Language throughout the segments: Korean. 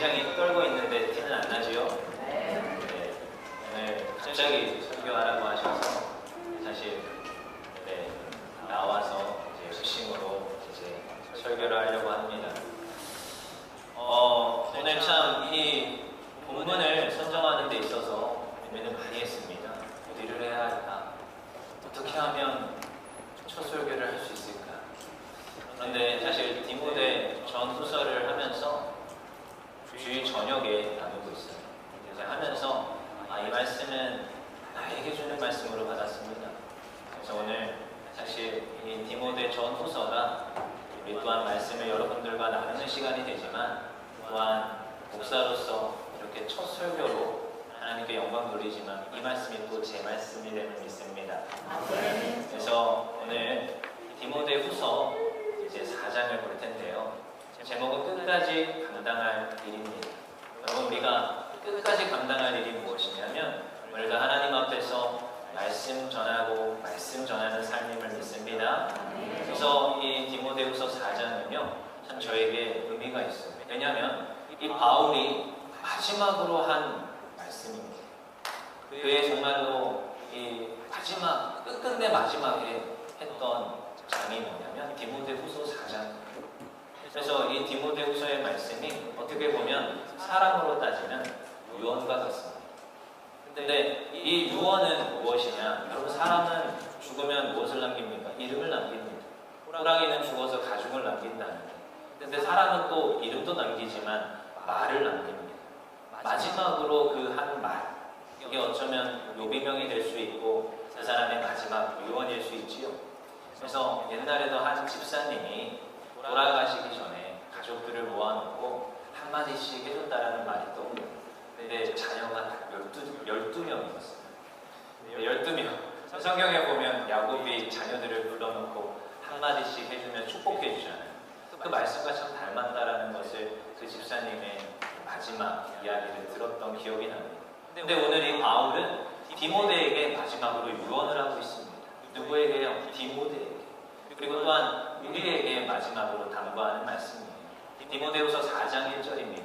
굉장히 떨고 있는데 티는 안 나지요? 네. 오늘 갑자기 설교하라고 하셔서 사실 나와서 이제 수심으로 이제 설교를 하려고 합니다. 오늘 참 이 본문을 선정하는 데 있어서 고민을 많이 했습니다. 어디를 해야 할까? 어떻게 하면 첫 설교를 할 수 있을까? 그런데 사실 디모데 전후서를 하면서 주일 저녁에 나누고 있어요. 그래서 하면서 이 말씀은 나에게 주는 말씀으로 받았습니다. 그래서 오늘 사실 이 디모데 전후서가 우리 또한 말씀을 여러분들과 나누는 시간이 되지만 또한 목사로서 이렇게 첫 설교로 하나님께 영광 돌리지만 이 말씀이 또 제 말씀이 됨을 믿습니다. 그래서 오늘 디모데 후서 이제 4장을 볼 텐데요. 제목은 끝까지 감당할 일입니다. 여러분, 우리가 끝까지 감당할 일이 무엇이냐면 우리가 하나님 앞에서 말씀 전하고 말씀 전하는 삶임을 믿습니다. 그래서 이 디모데후서 4장은요 참 저에게 의미가 있어요. 왜냐하면 이 바울이 마지막으로 한 말씀입니다. 그의 정말로 이 마지막 끝끝내 마지막에 했던 장이 뭐냐면 디모데후서 4장. 그래서 이 디모데후서의 말씀이 어떻게 보면 사람으로 따지면 유언과 같습니다. 근데 이 유언은 무엇이냐? 여러분, 사람은 죽으면 무엇을 남깁니까? 이름을 남깁니다. 호랑이는 죽어서 가죽을 남긴다는데, 근데 사람은 또 이름도 남기지만 말을 남깁니다. 마지막으로 그 한 말, 이게 어쩌면 요비명이 될 수 있고 그 사람의 마지막 유언일 수 있지요. 그래서 옛날에도 한 집사님이 돌아가시기 전에 가족들을 모아놓고 한마디씩 해줬다라는 말이 떠올려요. 근데 자녀가 딱 12명이었어요. 12명. 성경에 보면 야곱이 자녀들을 불러놓고 한마디씩 해주면 축복해 주잖아요. 그 말씀과 참 닮았다라는 것을 그 집사님의 마지막 이야기를 들었던 기억이 납니다. 근데 오늘 이 바울은 디모데에게 마지막으로 유언을 하고 있습니다. 누구에게요? 디모데에게. 그리고 또한 우리에게 마지막으로 당부하는 말씀이에요. 디모데후서 4장 1절입니다.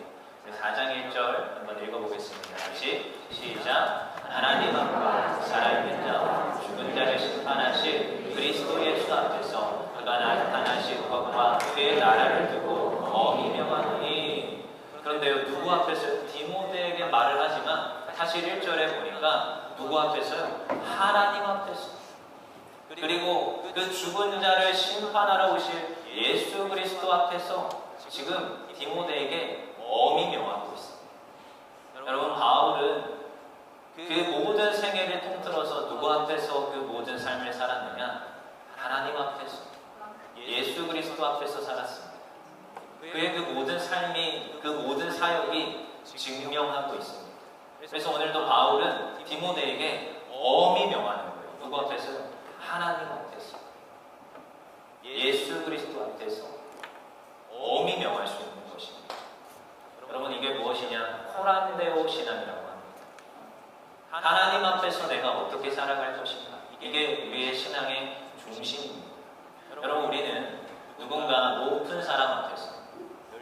4장 1절 한번 읽어보겠습니다. 다시 시작. 하나님 앞과 살아있는 자와 죽은 자를 심판하실 그리스도 예수 앞에서 그가 나타나실 것과 그의 나라를 두고 엄히 명하노니. 그런데요, 누구 앞에서요? 디모데에게 말을 하지만 사실 1절에 보니까 누구 앞에서요? 하나님 앞에서. 그리고 그 죽은 자를 심판하러 오실 예수 그리스도 앞에서 지금 디모데에게 엄히 명하고 있습니다. 여러분, 바울은 그 모든 생애를 통틀어서 누구 앞에서 그 모든 삶을 살았느냐? 하나님 앞에서, 예수 그리스도 앞에서 살았습니다. 그의 그 모든 삶이, 그 모든 사역이 증명하고 있습니다. 그래서 오늘도 바울은 디모데에게 엄히 명하는 거예요. 누구 앞에서요? 하나님 앞에서, 예수 그리스도 앞에서 엄히 명할 수 있는 것입니다. 여러분, 이게 무엇이냐? 코란데오 신앙이라고 합니다. 하나님 앞에서 내가 어떻게 살아갈 것인가? 이게 우리의 신앙의 중심입니다. 여러분, 우리는 누군가 높은 사람 앞에서,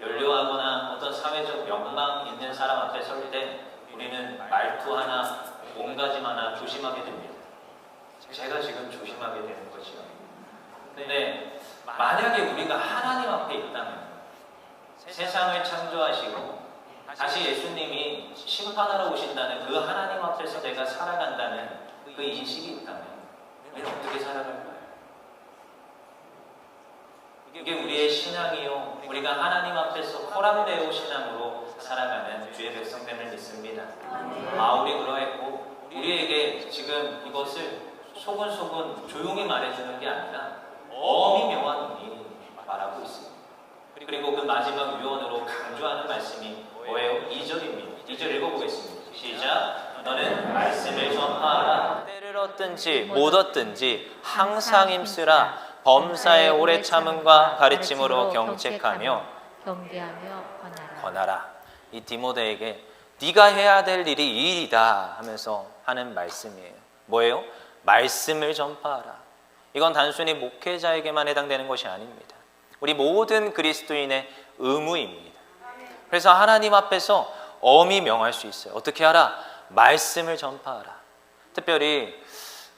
연료하거나 어떤 사회적 명망 있는 사람 앞에 설 때 우리는 말투 하나, 몸가짐 하나 조심하게 됩니다. 제가 지금 조심하게 되는 거죠. 근데 만약에 우리가 하나님 앞에 있다면, 세상을 창조하시고 다시 예수님이 심판하러 오신다는 그 하나님 앞에서 내가 살아간다는 그 인식이 있다면 우리는 어떻게 살아갈까요? 이게 우리의 신앙이요, 우리가 하나님 앞에서 코란데오 신앙으로 살아가는 주의 백성됨을 믿습니다. 바울이 그러했고 우리에게 지금 이것을 소근소근 조용히 말해주는 게 아니라 엄히 명하노니 말하고 있습니다. 그리고 그 마지막 유언으로 강조하는 말씀이 뭐예요? 2절입니다. 2절 읽어보겠습니다. 시작. 너는 말씀을 전파하라. 때를 얻든지 못 얻든지 항상 힘쓰라. 범사의 오래 참음과 가르침으로 경책하며 경계하며 권하라. 이 디모데에게 네가 해야 될 일이 이 일이다 하면서 하는 말씀이에요. 뭐예요? 말씀을 전파하라. 이건 단순히 목회자에게만 해당되는 것이 아닙니다. 우리 모든 그리스도인의 의무입니다. 그래서 하나님 앞에서 엄히 명할 수 있어요. 어떻게 하라? 말씀을 전파하라. 특별히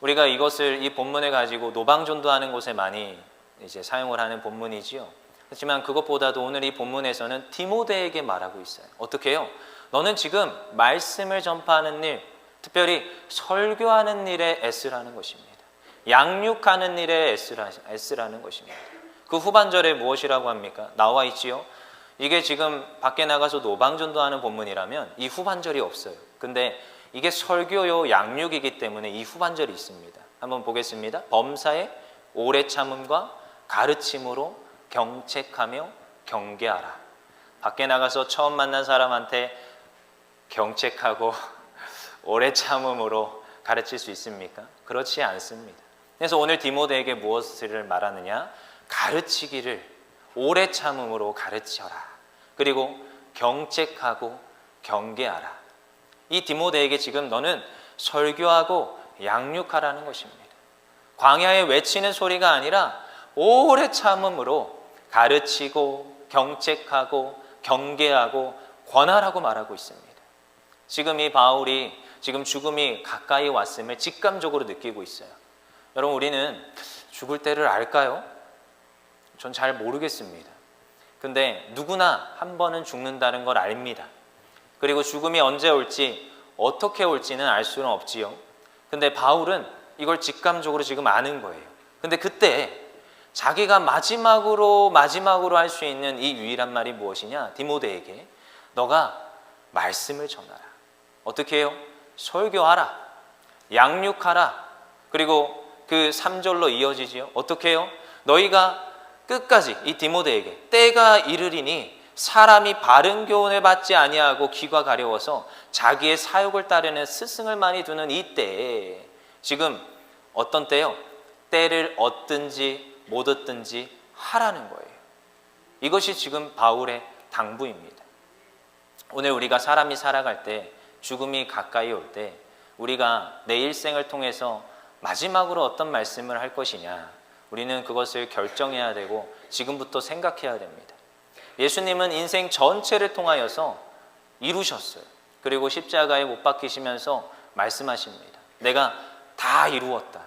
우리가 이것을 이 본문을 가지고 노방전도하는 곳에 많이 이제 사용을 하는 본문이지요. 하지만 그것보다도 오늘 이 본문에서는 디모데에게 말하고 있어요. 어떻게 해요? 너는 지금 말씀을 전파하는 일, 특별히 설교하는 일에 애쓰라는 것입니다. 양육하는 일에 애쓰라는 것입니다. 그 후반절에 무엇이라고 합니까? 나와 있지요. 이게 지금 밖에 나가서 노방전도하는 본문이라면 이 후반절이 없어요. 근데 이게 설교요 양육이기 때문에 이 후반절이 있습니다. 한번 보겠습니다. 범사에 오래 참음과 가르침으로 경책하며 경계하라. 밖에 나가서 처음 만난 사람한테 경책하고 오래 참음으로 가르칠 수 있습니까? 그렇지 않습니다. 그래서 오늘 디모데에게 무엇을 말하느냐? 가르치기를 오래 참음으로 가르쳐라. 그리고 경책하고 경계하라. 이 디모데에게 지금 너는 설교하고 양육하라는 것입니다. 광야에 외치는 소리가 아니라 오래 참음으로 가르치고 경책하고 경계하고 권하라고 말하고 있습니다. 지금 이 바울이 지금 죽음이 가까이 왔음을 직감적으로 느끼고 있어요. 여러분, 우리는 죽을 때를 알까요? 전 잘 모르겠습니다. 근데 누구나 한 번은 죽는다는 걸 압니다. 그리고 죽음이 언제 올지 어떻게 올지는 알 수는 없지요. 근데 바울은 이걸 직감적으로 지금 아는 거예요. 근데 그때 자기가 마지막으로 할 수 있는 이 유일한 말이 무엇이냐? 디모데에게 너가 말씀을 전하라. 어떻게 해요? 설교하라. 양육하라. 그리고 그 3절로 이어지지요. 어떻게 해요? 너희가 끝까지 이 디모데에게 때가 이르리니 사람이 바른 교훈을 받지 아니하고 귀가 가려워서 자기의 사욕을 따르는 스승을 많이 두는 이 때에 지금 어떤 때요? 때를 얻든지 못 얻든지 하라는 거예요. 이것이 지금 바울의 당부입니다. 오늘 우리가 사람이 살아갈 때 죽음이 가까이 올 때 우리가 내 일생을 통해서 마지막으로 어떤 말씀을 할 것이냐, 우리는 그것을 결정해야 되고 지금부터 생각해야 됩니다. 예수님은 인생 전체를 통하여서 이루셨어요. 그리고 십자가에 못 박히시면서 말씀하십니다. 내가 다 이루었다.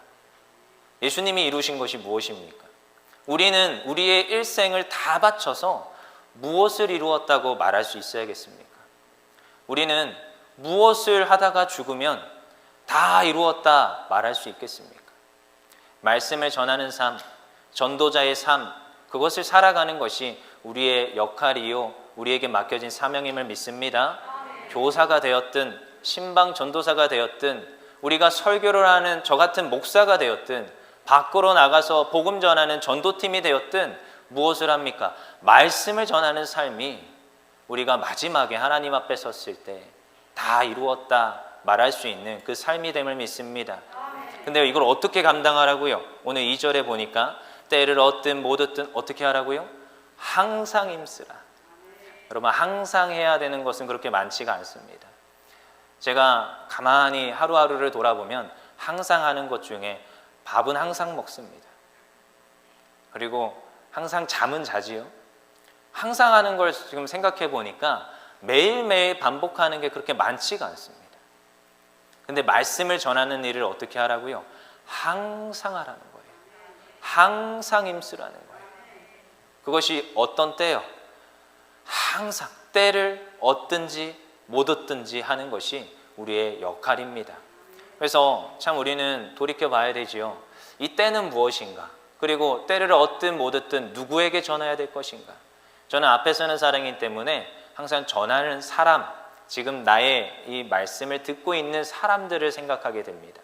예수님이 이루신 것이 무엇입니까? 우리는 우리의 일생을 다 바쳐서 무엇을 이루었다고 말할 수 있어야겠습니까? 우리는 무엇을 하다가 죽으면 다 이루었다 말할 수 있겠습니까? 말씀을 전하는 삶, 전도자의 삶, 그것을 살아가는 것이 우리의 역할이요, 우리에게 맡겨진 사명임을 믿습니다. 교사가 되었든 신방 전도사가 되었든 우리가 설교를 하는 저 같은 목사가 되었든 밖으로 나가서 복음 전하는 전도팀이 되었든 무엇을 합니까? 말씀을 전하는 삶이 우리가 마지막에 하나님 앞에 섰을 때 다 이루었다 말할 수 있는 그 삶이 됨을 믿습니다. 근데 이걸 어떻게 감당하라고요? 오늘 2절에 보니까 때를 얻든 못 얻든 어떻게 하라고요? 항상 힘쓰라. 여러분, 항상 해야 되는 것은 그렇게 많지가 않습니다. 제가 가만히 하루하루를 돌아보면 항상 하는 것 중에 밥은 항상 먹습니다. 그리고 항상 잠은 자지요. 항상 하는 걸 지금 생각해 보니까 매일매일 반복하는 게 그렇게 많지가 않습니다. 근데 말씀을 전하는 일을 어떻게 하라고요? 항상 하라는 거예요. 항상 힘쓰라는 거예요. 그것이 어떤 때요? 항상 때를 얻든지 못 얻든지 하는 것이 우리의 역할입니다. 그래서 참 우리는 돌이켜 봐야 되지요. 이 때는 무엇인가? 그리고 때를 얻든 못 얻든 누구에게 전해야 될 것인가? 저는 앞에 서는 사람이기 때문에 항상 전하는 사람, 지금 나의 이 말씀을 듣고 있는 사람들을 생각하게 됩니다.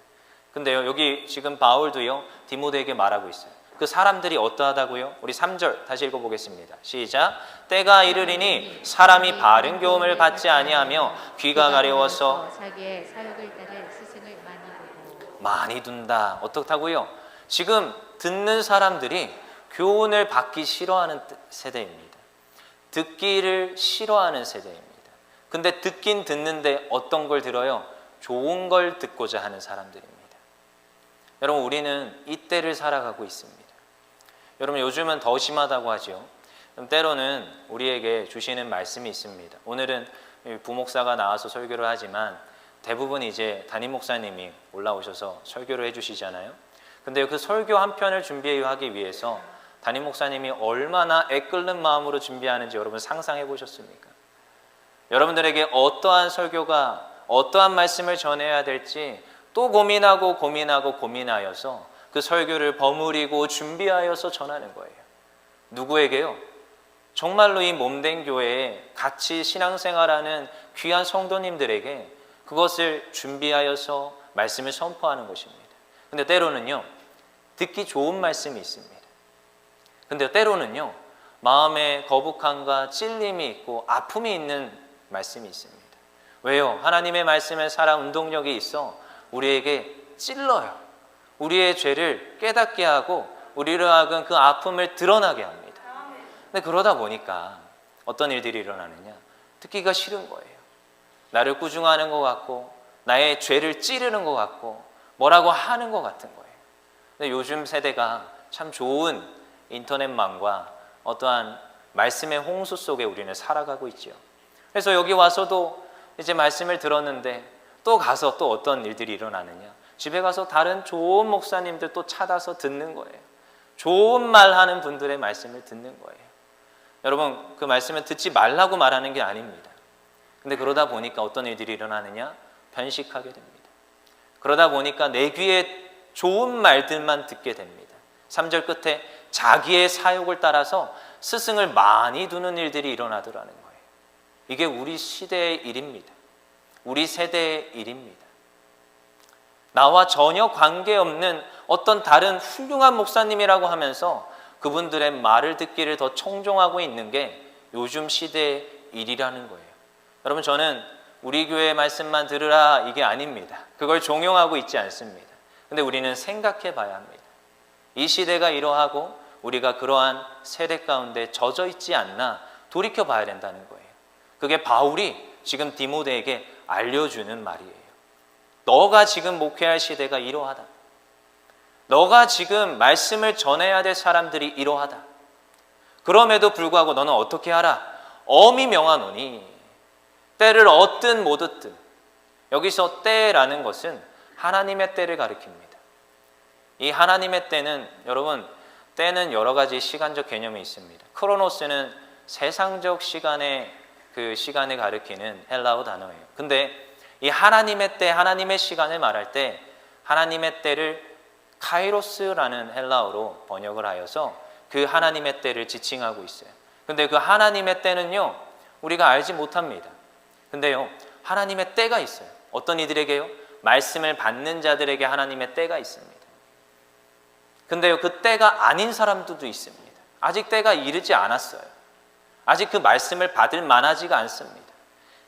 근데요, 여기 지금 바울도요, 디모데에게 말하고 있어요. 그 사람들이 어떠하다고요? 우리 3절 다시 읽어보겠습니다. 시작. 때가 이르리니 사람이 바른 교훈을 받지 아니하며 귀가 가려워서 자기의 사욕을 따를 스승을 많이 둔다. 어떻다고요? 지금 듣는 사람들이 교훈을 받기 싫어하는 세대입니다. 듣기를 싫어하는 세대입니다. 근데 듣긴 듣는데 어떤 걸 들어요? 좋은 걸 듣고자 하는 사람들입니다. 여러분, 우리는 이 때를 살아가고 있습니다. 여러분, 요즘은 더 심하다고 하죠. 때로는 우리에게 주시는 말씀이 있습니다. 오늘은 부목사가 나와서 설교를 하지만 대부분 이제 담임 목사님이 올라오셔서 설교를 해주시잖아요. 근데 그 설교 한 편을 준비하기 위해서 담임 목사님이 얼마나 애끓는 마음으로 준비하는지 여러분 상상해 보셨습니까? 여러분들에게 어떠한 설교가 어떠한 말씀을 전해야 될지 또 고민하여서 그 설교를 버무리고 준비하여서 전하는 거예요. 누구에게요? 정말로 이 몸된 교회에 같이 신앙생활하는 귀한 성도님들에게 그것을 준비하여서 말씀을 선포하는 것입니다. 근데 때로는요, 듣기 좋은 말씀이 있습니다. 근데 때로는요, 마음에 거북함과 찔림이 있고 아픔이 있는 말씀이 있습니다. 왜요? 하나님의 말씀에 살아 운동력이 있어 우리에게 찔러요. 우리의 죄를 깨닫게 하고 우리를 하여금 그 아픔을 드러나게 합니다. 근데 그러다 보니까 어떤 일들이 일어나느냐? 듣기가 싫은 거예요. 나를 꾸중하는 것 같고 나의 죄를 찌르는 것 같고 뭐라고 하는 것 같은 거예요. 근데 요즘 세대가 참 좋은 인터넷망과 어떠한 말씀의 홍수 속에 우리는 살아가고 있죠. 그래서 여기 와서도 이제 말씀을 들었는데 또 가서 또 어떤 일들이 일어나느냐? 집에 가서 다른 좋은 목사님들 또 찾아서 듣는 거예요. 좋은 말 하는 분들의 말씀을 듣는 거예요. 여러분, 그 말씀을 듣지 말라고 말하는 게 아닙니다. 근데 그러다 보니까 어떤 일들이 일어나느냐? 변식하게 됩니다. 그러다 보니까 내 귀에 좋은 말들만 듣게 됩니다. 3절 끝에 자기의 사욕을 따라서 스승을 많이 두는 일들이 일어나더라는 거예요. 이게 우리 시대의 일입니다. 우리 세대의 일입니다. 나와 전혀 관계없는 어떤 다른 훌륭한 목사님이라고 하면서 그분들의 말을 듣기를 더 청종하고 있는 게 요즘 시대의 일이라는 거예요. 여러분, 저는 우리 교회의 말씀만 들으라 이게 아닙니다. 그걸 종용하고 있지 않습니다. 근데 우리는 생각해 봐야 합니다. 이 시대가 이러하고 우리가 그러한 세대 가운데 젖어 있지 않나 돌이켜 봐야 된다는 거예요. 그게 바울이 지금 디모데에게 알려주는 말이에요. 너가 지금 목회할 시대가 이러하다. 너가 지금 말씀을 전해야 될 사람들이 이러하다. 그럼에도 불구하고 너는 어떻게 하라? 엄히 명하노니 때를 얻든 못 얻든. 여기서 때라는 것은 하나님의 때를 가리킵니다. 이 하나님의 때는 여러분, 때는 여러 가지 시간적 개념이 있습니다. 크로노스는 세상적 시간의 그 시간을 가리키는 헬라어 단어예요. 근데 이 하나님의 때, 하나님의 시간을 말할 때 하나님의 때를 카이로스라는 헬라어로 번역을 하여서 그 하나님의 때를 지칭하고 있어요. 근데 그 하나님의 때는요, 우리가 알지 못합니다. 근데요, 하나님의 때가 있어요. 어떤 이들에게요? 말씀을 받는 자들에게 하나님의 때가 있습니다. 근데요, 그 때가 아닌 사람들도 있습니다. 아직 때가 이르지 않았어요. 아직 그 말씀을 받을 만하지가 않습니다.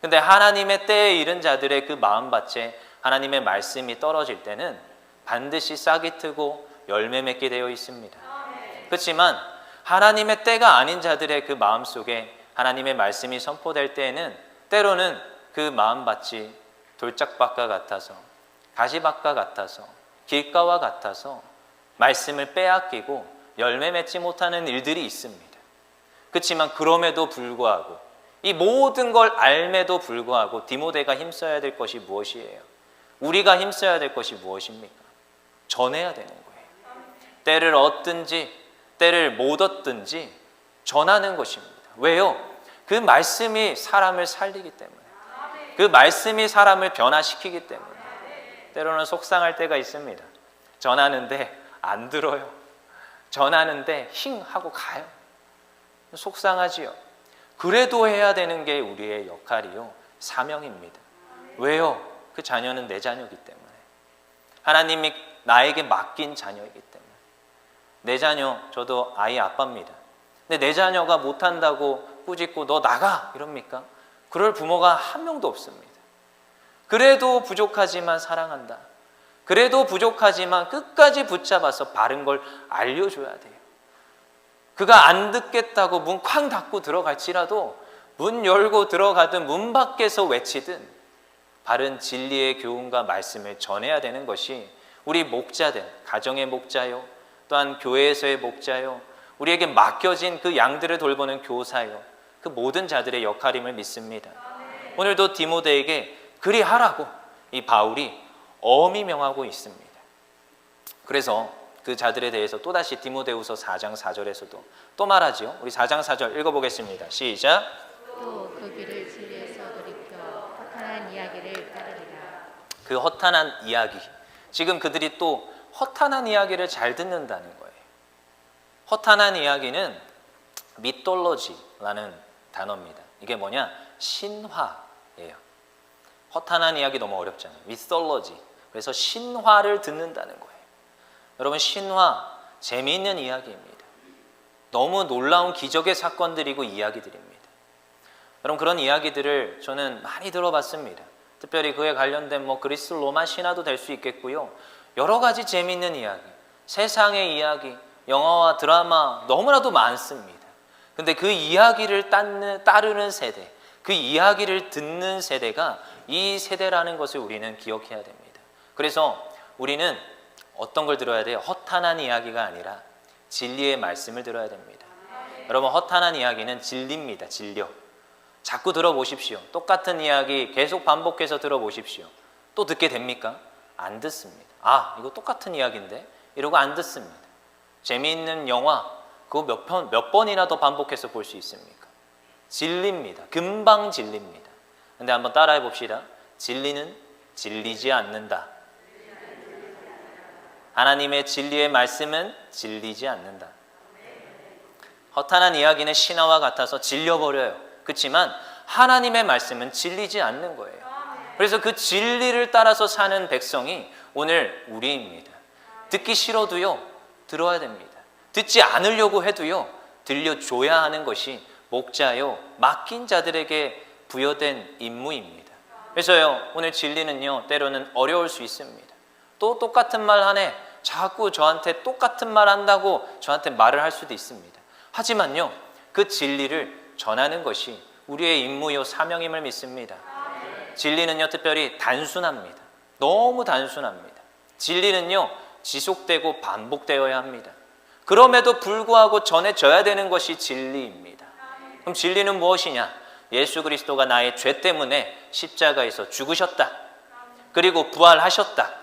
근데 하나님의 때에 이른 자들의 그 마음밭에 하나님의 말씀이 떨어질 때는 반드시 싹이 트고 열매 맺게 되어 있습니다. 그렇지만 하나님의 때가 아닌 자들의 그 마음속에 하나님의 말씀이 선포될 때에는 때로는 그 마음밭이 돌짝밭과 같아서 가시밭과 같아서 길가와 같아서 말씀을 빼앗기고 열매 맺지 못하는 일들이 있습니다. 그렇지만 그럼에도 불구하고 이 모든 걸 알매도 불구하고 디모데가 힘써야 될 것이 무엇이에요? 우리가 힘써야 될 것이 무엇입니까? 전해야 되는 거예요. 때를 얻든지 때를 못 얻든지 전하는 것입니다. 왜요? 그 말씀이 사람을 살리기 때문에, 그 말씀이 사람을 변화시키기 때문에. 때로는 속상할 때가 있습니다. 전하는데 안 들어요. 전하는데 힝 하고 가요. 속상하지요. 그래도 해야 되는 게 우리의 역할이요, 사명입니다. 왜요? 그 자녀는 내 자녀이기 때문에. 하나님이 나에게 맡긴 자녀이기 때문에. 내 자녀, 저도 아이 아빠입니다. 근데 내 자녀가 못한다고 꾸짖고 너 나가 이럽니까? 그럴 부모가 한 명도 없습니다. 그래도 부족하지만 사랑한다. 그래도 부족하지만 끝까지 붙잡아서 바른 걸 알려줘야 돼요. 그가 안 듣겠다고 문 쾅 닫고 들어갈지라도 문 열고 들어가든 문 밖에서 외치든 바른 진리의 교훈과 말씀을 전해야 되는 것이 우리 목자들, 가정의 목자요, 또한 교회에서의 목자요, 우리에게 맡겨진 그 양들을 돌보는 교사요, 그 모든 자들의 역할임을 믿습니다. 오늘도 디모데에게 그리하라고 이 바울이 엄히 명하고 있습니다. 그래서 그 자들에 대해서 또다시 디모데후서 4장 4절에서도 또 말하지요. 우리 4장 4절 읽어보겠습니다. 시작. 또 그 귀를 진리에서 돌이켜 허탄한 이야기를 따르리라. 그 허탄한 이야기, 지금 그들이 또 허탄한 이야기를 잘 듣는다는 거예요. 허탄한 이야기는 미톨로지라는 단어입니다. 이게 뭐냐? 신화예요. 허탄한 이야기 너무 어렵잖아요. 미톨로지. 그래서 신화를 듣는다는 거예요. 여러분, 신화 재미있는 이야기입니다. 너무 놀라운 기적의 사건들이고 이야기들입니다. 여러분, 그런 이야기들을 저는 많이 들어봤습니다. 특별히 그에 관련된 그리스 로마 신화도 될 수 있겠고요. 여러 가지 재미있는 이야기, 세상의 이야기, 영화와 드라마 너무나도 많습니다. 근데 그 이야기를 따르는 세대, 그 이야기를 듣는 세대가 이 세대라는 것을 우리는 기억해야 됩니다. 그래서 우리는 어떤 걸 들어야 돼요? 허탄한 이야기가 아니라 진리의 말씀을 들어야 됩니다. 여러분, 허탄한 이야기는 진리입니다. 진료. 자꾸 들어보십시오. 똑같은 이야기 계속 반복해서 들어보십시오. 또 듣게 됩니까? 안 듣습니다. 아, 이거 똑같은 이야기인데? 이러고 안 듣습니다. 재미있는 영화, 그거 몇 번이나 더 반복해서 볼 수 있습니까? 진리입니다. 금방 진리입니다. 근데 한번 따라해 봅시다. 진리는 질리지 않는다. 하나님의 진리의 말씀은 질리지 않는다. 허탄한 이야기는 신화와 같아서 질려버려요. 그렇지만 하나님의 말씀은 질리지 않는 거예요. 그래서 그 진리를 따라서 사는 백성이 오늘 우리입니다. 듣기 싫어도요, 들어야 됩니다. 듣지 않으려고 해도요, 들려줘야 하는 것이 목자요, 맡긴 자들에게 부여된 임무입니다. 그래서요, 오늘 진리는요, 때로는 어려울 수 있습니다. 또 똑같은 말 하네, 자꾸 저한테 똑같은 말 한다고 저한테 말을 할 수도 있습니다. 하지만요, 그 진리를 전하는 것이 우리의 임무요, 사명임을 믿습니다. 진리는요, 특별히 단순합니다. 너무 단순합니다. 진리는요, 지속되고 반복되어야 합니다. 그럼에도 불구하고 전해져야 되는 것이 진리입니다. 그럼 진리는 무엇이냐? 예수 그리스도가 나의 죄 때문에 십자가에서 죽으셨다. 그리고 부활하셨다.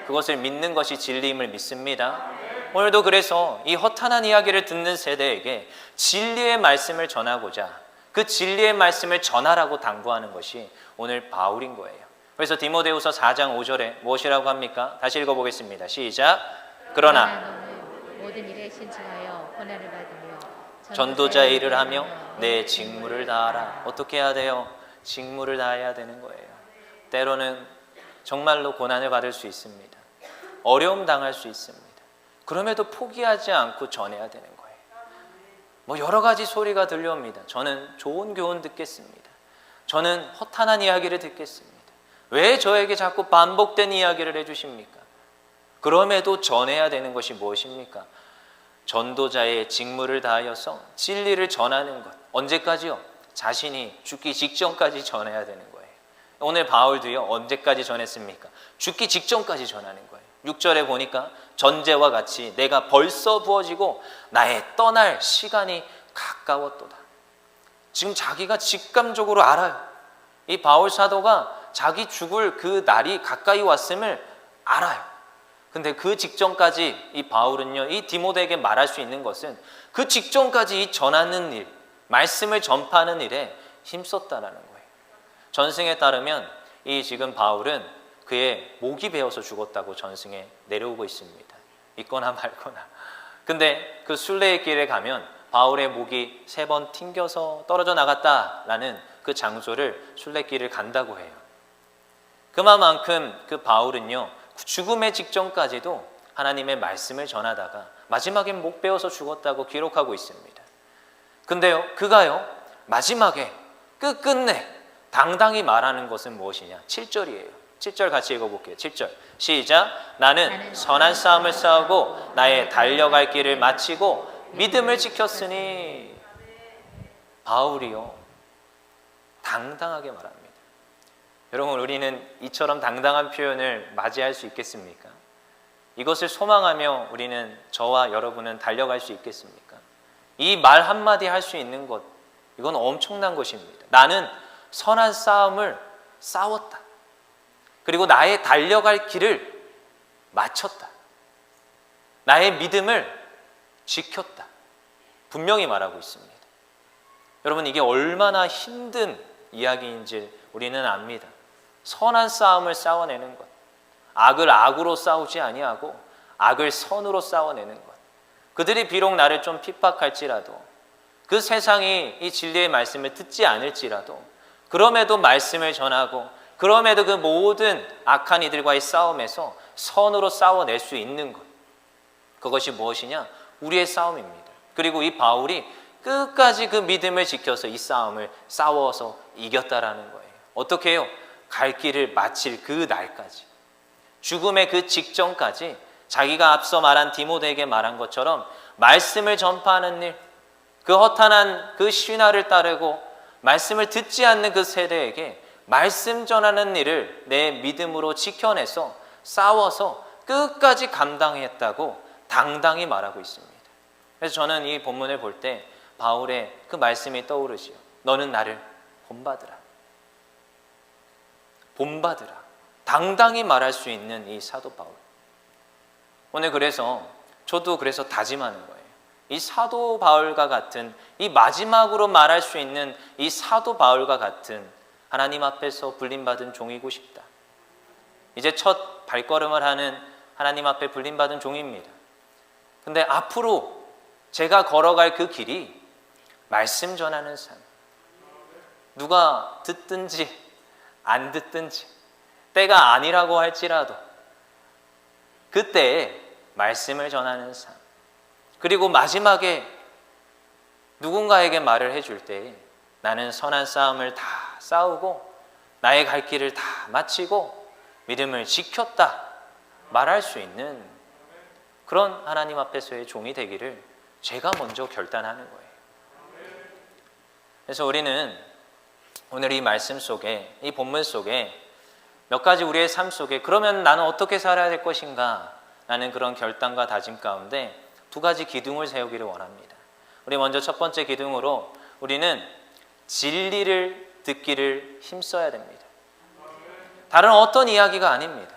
그것을 믿는 것이 진리임을 믿습니다. 오늘도 그래서 이 허탄한 이야기를 듣는 세대에게 진리의 말씀을 전하고자 그 진리의 말씀을 전하라고 당부하는 것이 오늘 바울인 거예요. 그래서 디모데후서 4장 5절에 무엇이라고 합니까? 다시 읽어보겠습니다. 시작. 그러나 너는 모든 일에 신중하여 고난을 받으며 전도자의 일을 하며 내 직무를 다하라. 어떻게 해야 돼요? 직무를 다해야 되는 거예요. 때로는 정말로 고난을 받을 수 있습니다. 어려움 당할 수 있습니다. 그럼에도 포기하지 않고 전해야 되는 거예요. 여러 가지 소리가 들려옵니다. 저는 좋은 교훈 듣겠습니다. 저는 허탄한 이야기를 듣겠습니다. 왜 저에게 자꾸 반복된 이야기를 해주십니까? 그럼에도 전해야 되는 것이 무엇입니까? 전도자의 직무를 다하여서 진리를 전하는 것. 언제까지요? 자신이 죽기 직전까지 전해야 되는 거예요. 오늘 바울도요, 언제까지 전했습니까? 죽기 직전까지 전하는 거예요. 6절에 보니까 전제와 같이 내가 벌써 부어지고 나의 떠날 시간이 가까웠도다. 지금 자기가 직감적으로 알아요. 이 바울 사도가 자기 죽을 그 날이 가까이 왔음을 알아요. 근데 그 직전까지 이 바울은요, 이 디모데에게 말할 수 있는 것은 그 직전까지 이 전하는 일, 말씀을 전파하는 일에 힘썼다라는 거예요. 전승에 따르면 이 지금 바울은 그의 목이 베어서 죽었다고 전승에 내려오고 있습니다. 있거나 말거나. 근데 그 순례의 길에 가면 바울의 목이 3번 튕겨서 떨어져 나갔다라는 그 장소를 순례길을 간다고 해요. 그만큼 그 바울은요, 죽음의 직전까지도 하나님의 말씀을 전하다가 마지막엔 목 베어서 죽었다고 기록하고 있습니다. 근데요, 그가요, 마지막에 끝끝내 당당히 말하는 것은 무엇이냐? 7절이에요. 7절 같이 읽어볼게요. 7절 시작. 나는 선한 싸움을 싸우고 나의 달려갈 길을 마치고 믿음을 지켰으니. 바울이요, 당당하게 말합니다. 여러분, 우리는 이처럼 당당한 표현을 맞이할 수 있겠습니까? 이것을 소망하며 우리는, 저와 여러분은 달려갈 수 있겠습니까? 이 말 한마디 할 수 있는 것, 이건 엄청난 것입니다. 나는 선한 싸움을 싸웠다. 그리고 나의 달려갈 길을 마쳤다. 나의 믿음을 지켰다. 분명히 말하고 있습니다. 여러분, 이게 얼마나 힘든 이야기인지 우리는 압니다. 선한 싸움을 싸워내는 것, 악을 악으로 싸우지 아니하고 악을 선으로 싸워내는 것. 그들이 비록 나를 좀 핍박할지라도, 그 세상이 이 진리의 말씀을 듣지 않을지라도, 그럼에도 말씀을 전하고, 그럼에도 그 모든 악한 이들과의 싸움에서 선으로 싸워낼 수 있는 것, 그것이 무엇이냐? 우리의 싸움입니다. 그리고 이 바울이 끝까지 그 믿음을 지켜서 이 싸움을 싸워서 이겼다라는 거예요. 어떻게 해요? 갈 길을 마칠 그 날까지, 죽음의 그 직전까지 자기가 앞서 말한 디모데에게 말한 것처럼 말씀을 전파하는 일, 그 허탄한 그 신화를 따르고 말씀을 듣지 않는 그 세대에게 말씀 전하는 일을 내 믿음으로 지켜내서 싸워서 끝까지 감당했다고 당당히 말하고 있습니다. 그래서 저는 이 본문을 볼 때 바울의 그 말씀이 떠오르지요. 너는 나를 본받으라. 본받으라. 당당히 말할 수 있는 이 사도 바울. 오늘 그래서 저도 그래서 다짐하는 거예요. 이 사도 바울과 같은, 이 마지막으로 말할 수 있는 이 사도 바울과 같은 하나님 앞에서 불림받은 종이고 싶다. 이제 첫 발걸음을 하는 하나님 앞에 불림받은 종입니다. 근데 앞으로 제가 걸어갈 그 길이 말씀 전하는 삶. 누가 듣든지 안 듣든지, 때가 아니라고 할지라도 그때에 말씀을 전하는 삶. 그리고 마지막에 누군가에게 말을 해줄 때 나는 선한 싸움을 다 싸우고 나의 갈 길을 다 마치고 믿음을 지켰다 말할 수 있는 그런 하나님 앞에서의 종이 되기를 제가 먼저 결단하는 거예요. 그래서 우리는 오늘 이 말씀 속에, 이 본문 속에 몇 가지 우리의 삶 속에 그러면 나는 어떻게 살아야 될 것인가 라는 그런 결단과 다짐 가운데 두 가지 기둥을 세우기를 원합니다. 우리 먼저 첫 번째 기둥으로 우리는 진리를 듣기를 힘써야 됩니다. 다른 어떤 이야기가 아닙니다.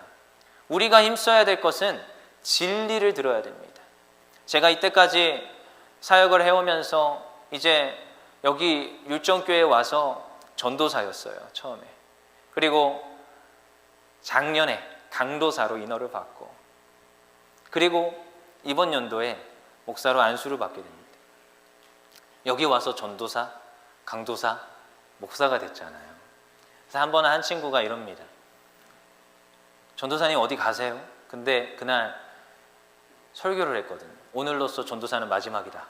우리가 힘써야 될 것은 진리를 들어야 됩니다. 제가 이때까지 사역을 해오면서 이제 여기 율정교회에 와서 전도사였어요, 처음에. 그리고 작년에 강도사로 인허를 받고, 그리고 이번 연도에 목사로 안수를 받게 됩니다. 여기 와서 전도사, 강도사, 목사가 됐잖아요. 그래서 한 번은 한 친구가 이럽니다. 전도사님 어디 가세요? 근데 그날 설교를 했거든요. 오늘로써 전도사는 마지막이다.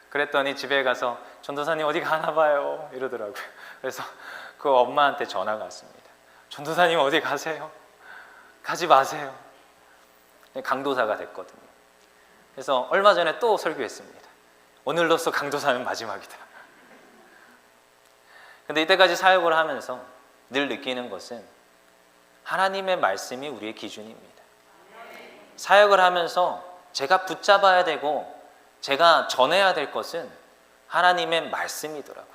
그랬더니 집에 가서 전도사님 어디 가나 봐요 이러더라고요. 그래서 그 엄마한테 전화가 왔습니다. 전도사님 어디 가세요? 가지 마세요. 강도사가 됐거든요. 그래서 얼마 전에 또 설교했습니다. 오늘로써 강도사는 마지막이다. 근데 이때까지 사역을 하면서 늘 느끼는 것은 하나님의 말씀이 우리의 기준입니다. 사역을 하면서 제가 붙잡아야 되고 제가 전해야 될 것은 하나님의 말씀이더라고요.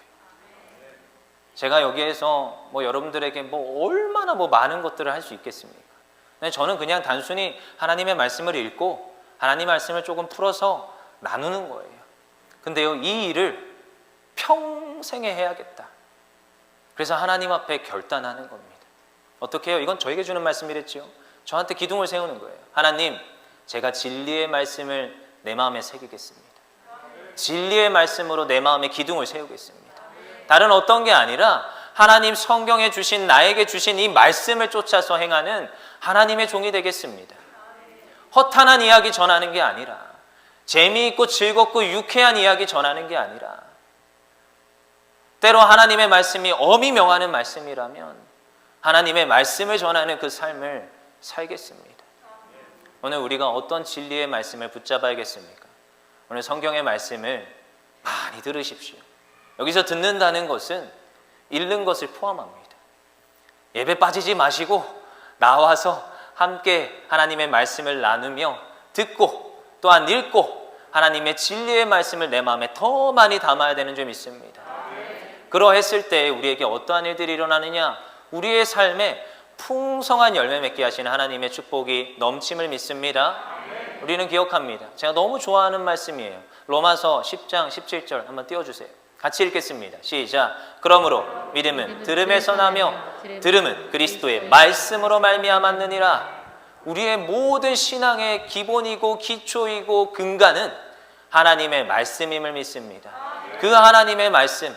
제가 여기에서 여러분들에게 얼마나 많은 것들을 할 수 있겠습니까? 근데 저는 그냥 단순히 하나님의 말씀을 읽고 하나님 말씀을 조금 풀어서 나누는 거예요. 근데요, 이 일을 평생에 해야겠다. 그래서 하나님 앞에 결단하는 겁니다. 어떻게 해요? 이건 저에게 주는 말씀이랬죠. 저한테 기둥을 세우는 거예요. 하나님, 제가 진리의 말씀을 내 마음에 새기겠습니다. 진리의 말씀으로 내 마음에 기둥을 세우겠습니다. 다른 어떤 게 아니라 하나님 성경에 주신, 나에게 주신 이 말씀을 쫓아서 행하는 하나님의 종이 되겠습니다. 허탄한 이야기 전하는 게 아니라, 재미있고 즐겁고 유쾌한 이야기 전하는 게 아니라, 때로 하나님의 말씀이 엄히 명하는 말씀이라면 하나님의 말씀을 전하는 그 삶을 살겠습니다. 오늘 우리가 어떤 진리의 말씀을 붙잡아야겠습니까? 오늘 성경의 말씀을 많이 들으십시오. 여기서 듣는다는 것은 읽는 것을 포함합니다. 예배 빠지지 마시고 나와서 함께 하나님의 말씀을 나누며 듣고 또한 읽고 하나님의 진리의 말씀을 내 마음에 더 많이 담아야 되는 줄 믿습니다. 그러했을 때 우리에게 어떠한 일들이 일어나느냐? 우리의 삶에 풍성한 열매 맺게 하시는 하나님의 축복이 넘침을 믿습니다. 우리는 기억합니다. 제가 너무 좋아하는 말씀이에요. 로마서 10장 17절 한번 띄워주세요. 같이 읽겠습니다. 시작. 그러므로 믿음은 들음에서 나며 들음은 그리스도의 말씀으로 말미암았느니라. 우리의 모든 신앙의 기본이고 기초이고 근간은 하나님의 말씀임을 믿습니다. 그 하나님의 말씀,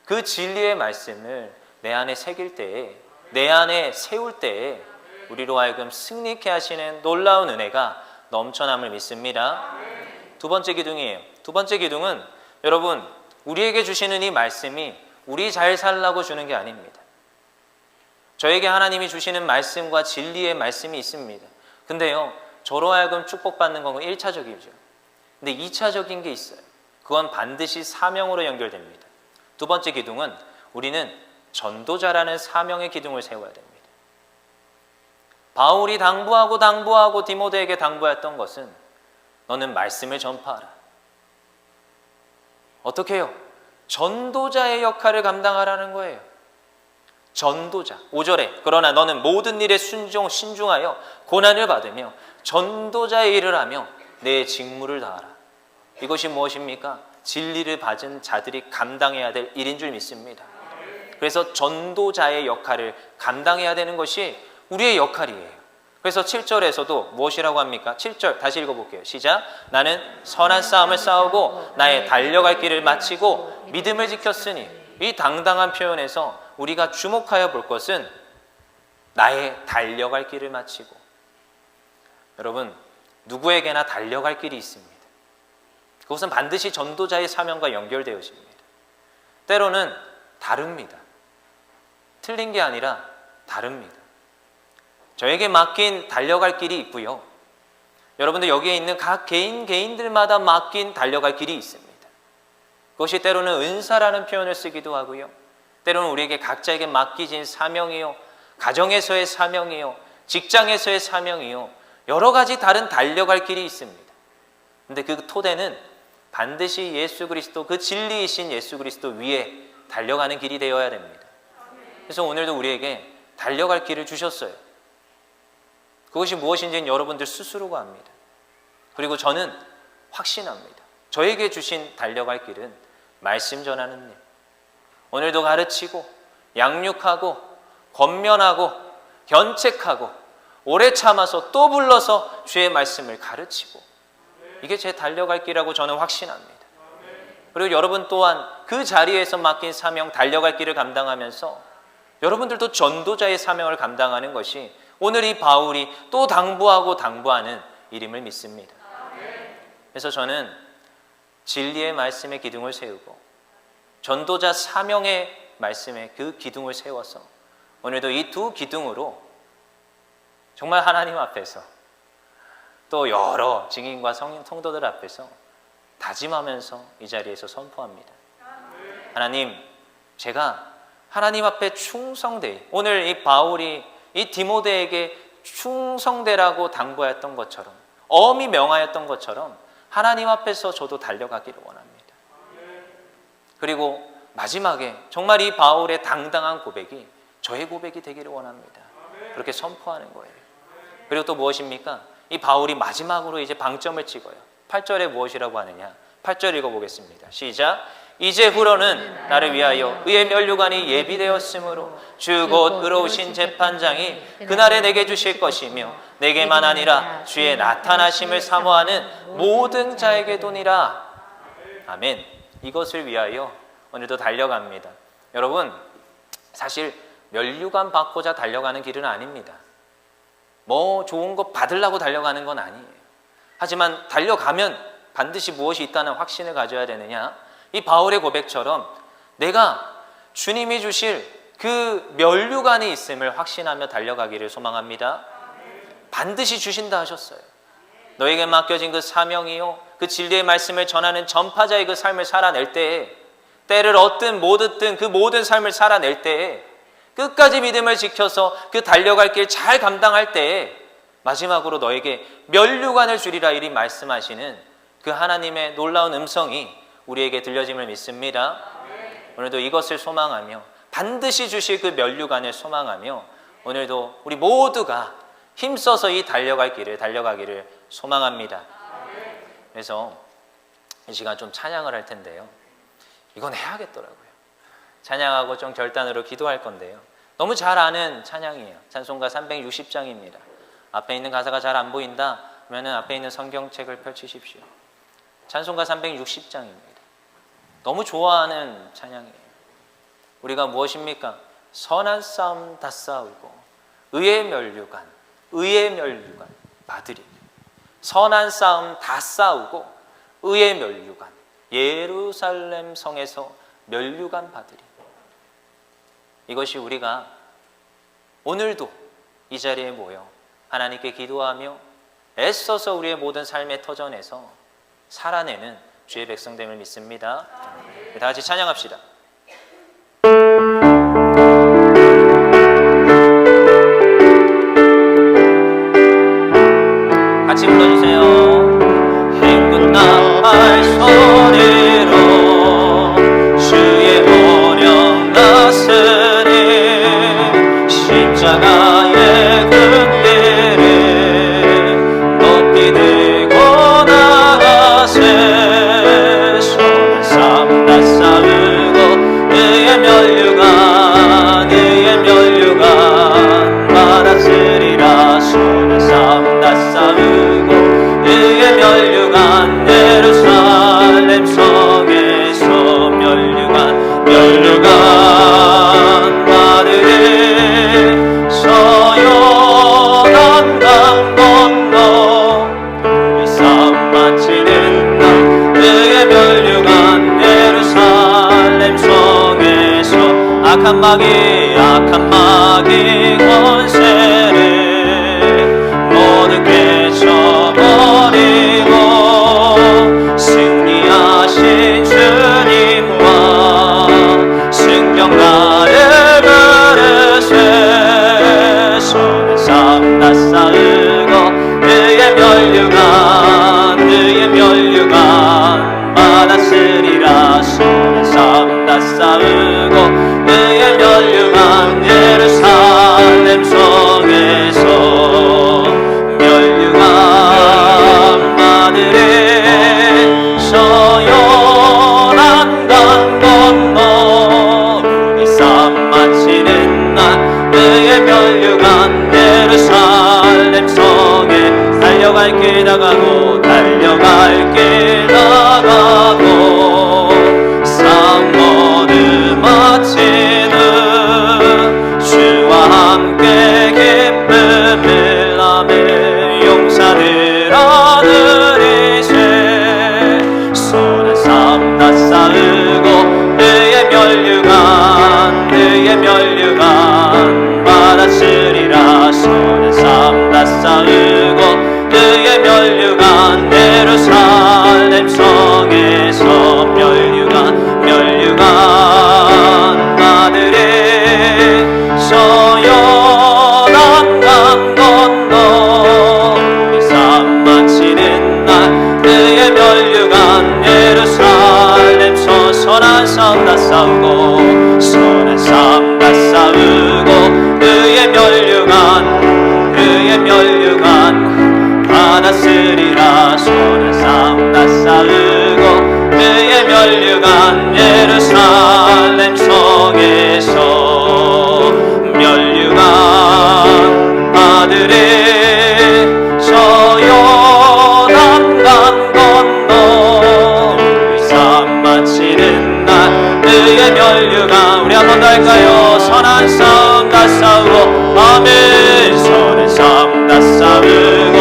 그 진리의 말씀을 내 안에 새길 때에, 내 안에 세울 때에 우리로 하여금 승리케 하시는 놀라운 은혜가 넘쳐남을 믿습니다. 두 번째 기둥이에요. 두 번째 기둥은 여러분, 우리에게 주시는 이 말씀이 우리 잘 살라고 주는 게 아닙니다. 저에게 하나님이 주시는 말씀과 진리의 말씀이 있습니다. 근데요, 저로 하여금 축복받는 건 1차적이죠. 근데 2차적인 게 있어요. 그건 반드시 사명으로 연결됩니다. 두 번째 기둥은 우리는 전도자라는 사명의 기둥을 세워야 됩니다. 바울이 당부하고 디모데에게 당부했던 것은 너는 말씀을 전파하라. 어떻게 해요? 전도자의 역할을 감당하라는 거예요. 전도자. 5절에 그러나 너는 모든 일에 신중하여 고난을 받으며 전도자의 일을 하며 내 직무를 다하라. 이것이 무엇입니까? 진리를 받은 자들이 감당해야 될 일인 줄 믿습니다. 그래서 전도자의 역할을 감당해야 되는 것이 우리의 역할이에요. 그래서 7절에서도 무엇이라고 합니까? 7절 다시 읽어볼게요. 시작. 나는 선한 싸움을 싸우고 나의 달려갈 길을 마치고 믿음을 지켰으니, 이 당당한 표현에서 우리가 주목하여 볼 것은 나의 달려갈 길을 마치고. 여러분, 누구에게나 달려갈 길이 있습니다. 그것은 반드시 전도자의 사명과 연결되어집니다. 때로는 다릅니다. 틀린 게 아니라 다릅니다. 저에게 맡긴 달려갈 길이 있고요. 여러분들 여기에 있는 각 개인들마다 맡긴 달려갈 길이 있습니다. 그것이 때로는 은사라는 표현을 쓰기도 하고요. 때로는 우리에게 각자에게 맡기진 사명이요, 가정에서의 사명이요, 직장에서의 사명이요, 여러 가지 다른 달려갈 길이 있습니다. 근데 그 토대는 반드시 예수 그리스도, 그 진리이신 예수 그리스도 위에 달려가는 길이 되어야 됩니다. 그래서 오늘도 우리에게 달려갈 길을 주셨어요. 그것이 무엇인지는 여러분들 스스로가 압니다. 그리고 저는 확신합니다. 저에게 주신 달려갈 길은 말씀 전하는 일. 오늘도 가르치고 양육하고 권면하고 견책하고 오래 참아서 또 불러서 주의 말씀을 가르치고, 이게 제 달려갈 길이라고 저는 확신합니다. 그리고 여러분 또한 그 자리에서 맡긴 사명, 달려갈 길을 감당하면서 여러분들도 전도자의 사명을 감당하는 것이 오늘 이 바울이 또 당부하는 일임을 믿습니다. 그래서 저는 진리의 말씀의 기둥을 세우고 전도자 사명의 말씀의 그 기둥을 세워서 오늘도 이 두 기둥으로 정말 하나님 앞에서 또 여러 증인과 성도들 앞에서 다짐하면서 이 자리에서 선포합니다. 하나님, 제가 하나님 앞에 충성되이, 오늘 이 바울이 이 디모데에게 충성되라고 당부했던 것처럼, 엄히 명하였던 것처럼 하나님 앞에서 저도 달려가기를 원합니다. 그리고 마지막에 정말 이 바울의 당당한 고백이 저의 고백이 되기를 원합니다. 그렇게 선포하는 거예요. 그리고 또 무엇입니까? 이 바울이 마지막으로 이제 방점을 찍어요. 8절에 무엇이라고 하느냐? 8절 읽어보겠습니다. 시작. 이제후로는 나를 위하여 의의 면류관이 예비되었으므로 주 곧 의로우신 재판장이 그날에 내게 주실 것이며 내게만 아니라 주의 나타나심을 사모하는 모든 자에게 도니라. 아멘. 이것을 위하여 오늘도 달려갑니다. 여러분, 사실 면류관 받고자 달려가는 길은 아닙니다. 뭐 좋은 거 받으려고 달려가는 건 아니에요. 하지만 달려가면 반드시 무엇이 있다는 확신을 가져야 되느냐? 이 바울의 고백처럼 내가 주님이 주실 그 면류관이 있음을 확신하며 달려가기를 소망합니다. 반드시 주신다 하셨어요. 너에게 맡겨진 그 사명이요, 그 진리의 말씀을 전하는 전파자의 그 삶을 살아낼 때에, 때를 얻든 못 얻든 그 모든 삶을 살아낼 때에, 끝까지 믿음을 지켜서 그 달려갈 길 잘 감당할 때에 마지막으로 너에게 면류관을 주리라 이리 말씀하시는 그 하나님의 놀라운 음성이 우리에게 들려짐을 믿습니다. 오늘도 이것을 소망하며 반드시 주실 그 면류관을 소망하며 오늘도 우리 모두가 힘써서 이 달려가기를 소망합니다. 그래서 이 시간 좀 찬양을 할 텐데요. 이건 해야겠더라고요. 찬양하고 좀 결단으로 기도할 건데요. 너무 잘 아는 찬양이에요. 찬송가 360장입니다. 앞에 있는 가사가 잘 안 보인다 그러면 앞에 있는 성경책을 펼치십시오. 찬송가 360장입니다. 너무 좋아하는 찬양이에요. 우리가 무엇입니까? 선한 싸움 다 싸우고 의의 면류관 받으리. 선한 싸움 다 싸우고 의의 면류관 예루살렘 성에서 면류관 받으리. 이것이 우리가 오늘도 이 자리에 모여 하나님께 기도하며 애써서 우리의 모든 삶의 터전에서 살아내는 주의 백성됨을 믿습니다. 다 같이 찬양합시다. 같이 불러주세요. 행군 나팔 소리로 주의 오령 나서리 십자가의 금대를 높이 들고 나가세 손을 삼다 싸우고 의의 면류관 받았으리라. 손을 삼다 싸우고 의의 면류관 예루살렘 성에서 면류관 받으리. 서요단 강 건너 우리 싸움 마치는 날 의의 면류관 예루살렘 성에서 악한 마귀 권세를 모두 깨쳐버리고 승리하신 주님과 승경가를 부르세 손을 삼다 싸우고 의의 면류관 받았으리라. 손을 삼다 싸우고 의의 면류관 예루살렘 성에서 면류관 받으리. 서요단 강 건너 우리 싸움 마치는 날 의의 면류관 예루살렘 성에 달려갈 길 나가고 싸움 모두 마치는 주와 함께 기쁨을 나며 용사들 얻으리세. 손을 삼다 싸우고 의의 면류관 받았으리라. 손을 삼다 싸우고 의의 면류관 예루살렘 성에서 면류관 받으리. 서요단 강 건너 우리 싸움 마치는 날 의의 면류관 예루살렘 성 선한 싸움 다 싸우고 선한 싸움 다 싸우고 의의 면류관 받았으리라. 손을 싸움 다 싸우고 의의 면류관 예루살렘 성에서 면류관 받으리. 서요단 강 건너 우리 싸움 마치는 날 의의 면류관 우리 한 번 더 할까요? 선한 싸움 다 싸우고 아멘. 선한 싸움 다 싸우고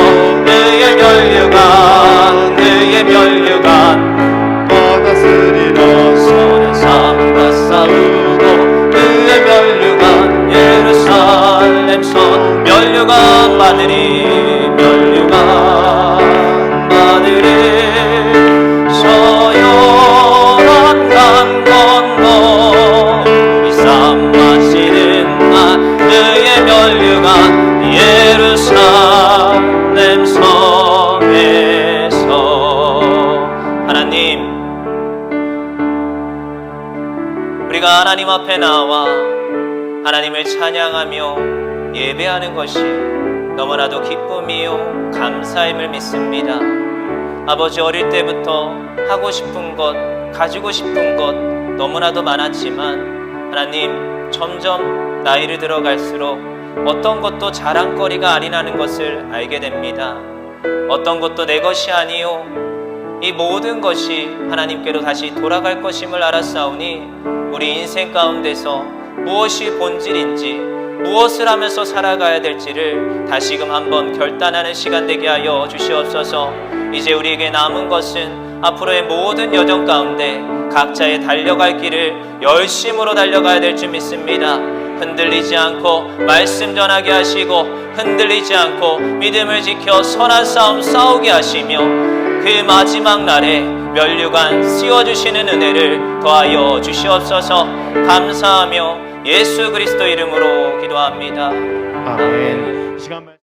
의의 면류관 받았으리라. 선한 싸움 다 싸우고 의의 면류관 예루살렘 성 면류관 받으리. 서요단 강 건너 우리 싸움 우리가 하나님 앞에 나와 하나님을 찬양하며 예배하는 것이 너무나도 기쁨이요 감사임을 믿습니다. 아버지, 어릴 때부터 하고 싶은 것, 가지고 싶은 것 너무나도 많았지만 하나님, 점점 나이를 들어갈수록 어떤 것도 자랑거리가 아니라는 것을 알게 됩니다. 어떤 것도 내 것이 아니요 이 모든 것이 하나님께로 다시 돌아갈 것임을 알았사오니 우리 인생 가운데서 무엇이 본질인지, 무엇을 하면서 살아가야 될지를 다시금 한번 결단하는 시간 되게 하여 주시옵소서. 이제 우리에게 남은 것은 앞으로의 모든 여정 가운데 각자의 달려갈 길을 열심으로 달려가야 될 줄 믿습니다. 흔들리지 않고 말씀 전하게 하시고, 흔들리지 않고 믿음을 지켜 선한 싸움 싸우게 하시며, 그 마지막 날에 면류관 씌워주시는 은혜를 더하여 주시옵소서. 감사하며 예수 그리스도 이름으로 기도합니다. 아멘.